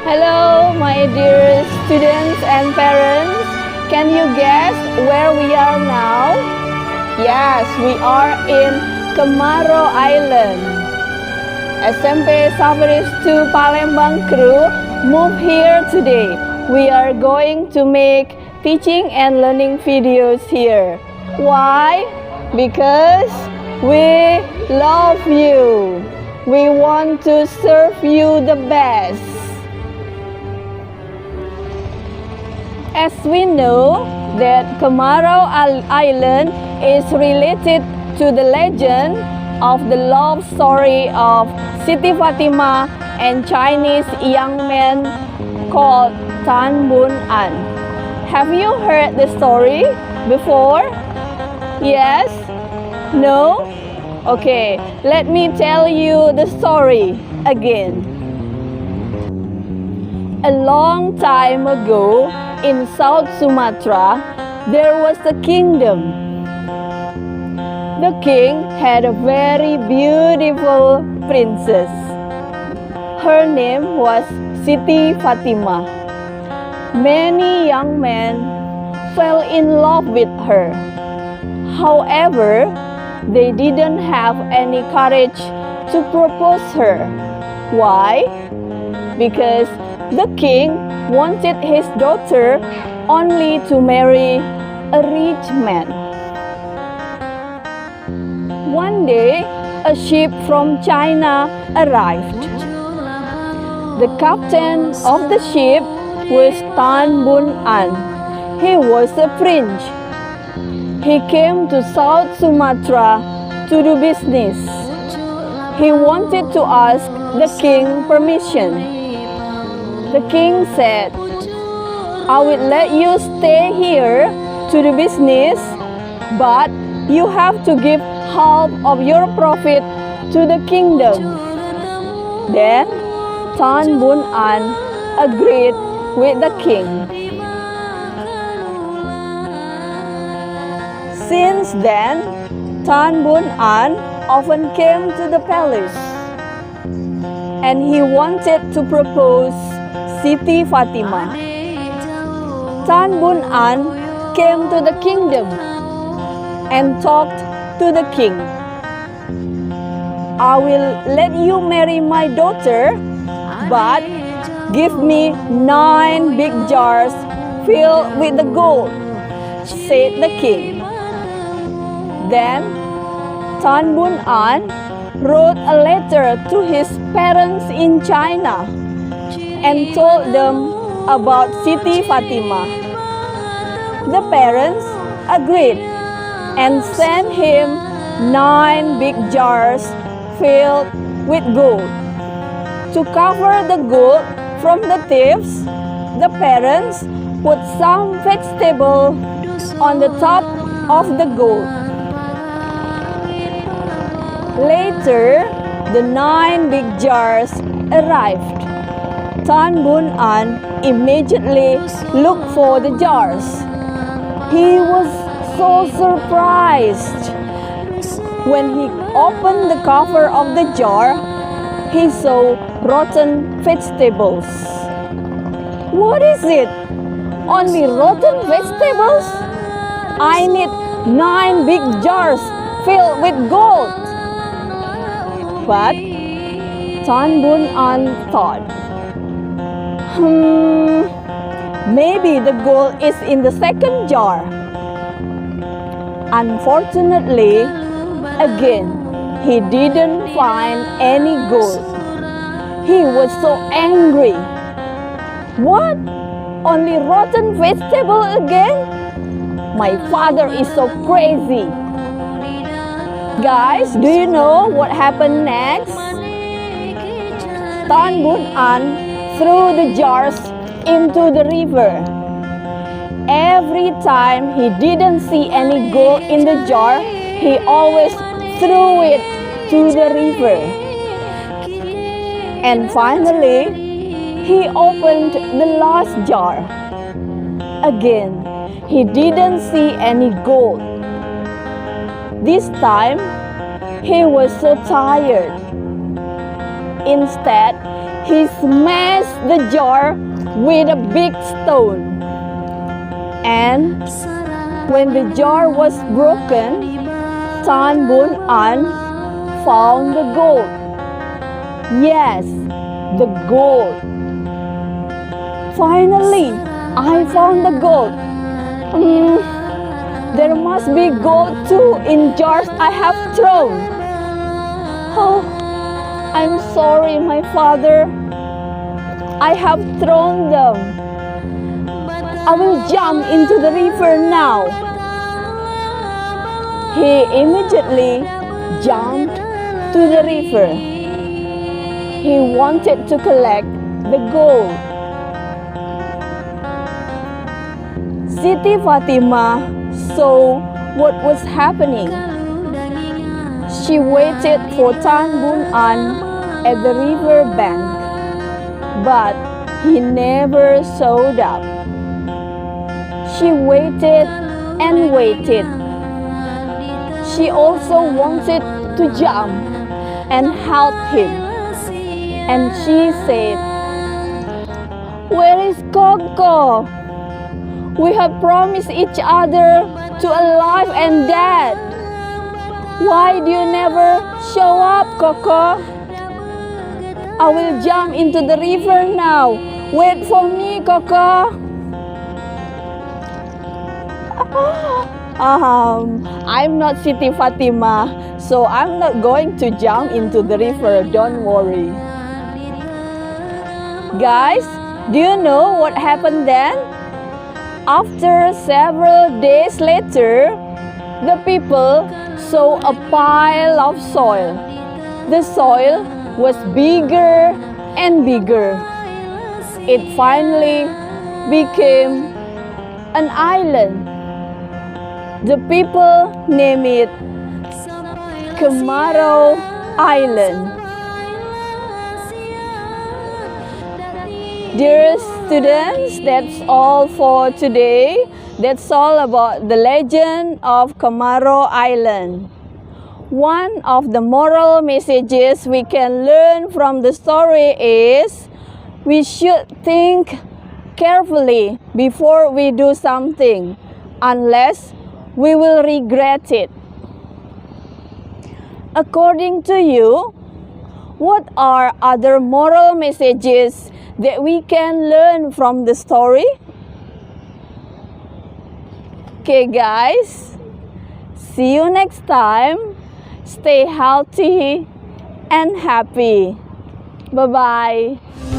Hello, my dear students and parents. Can you guess where we are now? Yes, we are in KEMARO Island. SMP Xaverius to Palembang crew moved here today. We are going to make teaching and learning videos here. Why? Because we love you. We want to serve you the best. As we know that KEMARO Island is related to the legend of the love story of Siti Fatimah and Chinese young man called Tan Bun An. Have you heard the story before? Yes? No? Okay, let me tell you the story again. A long time ago, in South Sumatra, there was a kingdom. The king had a very beautiful princess. Her name was Siti Fatimah. Many young men fell in love with her. However, they didn't have any courage to propose her. Why? Because the king wanted his daughter only to marry a rich man. One day, a ship from China arrived. The captain of the ship was Tan Bun An. He was a prince. He came to South Sumatra to do business. He wanted to ask the king permission. The king said, I will let you stay here to do business, but you have to give half of your profit to the kingdom. Then Tan Bun An agreed with the king. Since then, Tan Bun An often came to the palace, and he wanted to propose Siti Fatimah. Tan Bun An came to the kingdom and talked to the king. I will let you marry my daughter, but give me 9 big jars filled with the gold, said the king. Then Tan Bun An wrote a letter to his parents in China and told them about Siti Fatimah. The parents agreed and sent him 9 big jars filled with gold. To cover the gold from the thieves, the parents put some vegetable on the top of the gold. Later, the 9 big jars arrived. Tan Bun An immediately looked for the jars. He was so surprised. When he opened the cover of the jar, he saw rotten vegetables. What is it? Only rotten vegetables? I need 9 big jars filled with gold. But Tan Bun An thought, maybe the gold is in the second jar. Unfortunately, again, he didn't find any gold. He was so angry. What? Only rotten vegetable again? My father is so crazy. Guys, do you know what happened next? Tan Bun An threw the jars into the river. Every time he didn't see any gold in the jar, he always threw it to the river. And finally, he opened the last jar. Again, he didn't see any gold. This time, he was so tired. Instead, he smashed the jar with a big stone. And when the jar was broken, Tan Bun An found the gold. Yes, the gold. Finally, I found the gold. There must be gold too in jars I have thrown. Oh, I'm sorry, my father. I have thrown them. I will jump into the river now. He immediately jumped to the river. He wanted to collect the gold. Siti Fatima saw what was happening. She waited for Tan Bun An at the river bank, but he never showed up. She waited and waited. She also wanted to jump and help him. And she said, "Where is Coco? We have promised each other to alive and dead. Why do you never show up, Coco? I will jump into the river now. Wait for me, Coco." I'm not Siti Fatima, so I'm not going to jump into the river, don't worry. Guys, do you know what happened then? After several days later, the people saw a pile of soil. The soil was bigger and bigger. It finally became an island. The people named it KEMARO Island. Dear students, that's all for today. That's all about the legend of KEMARO Island. One of the moral messages we can learn from the story is we should think carefully before we do something, unless we will regret it. According to you, what are other moral messages that we can learn from the story? Okay, guys, see you next time. Stay healthy and happy. Bye-bye.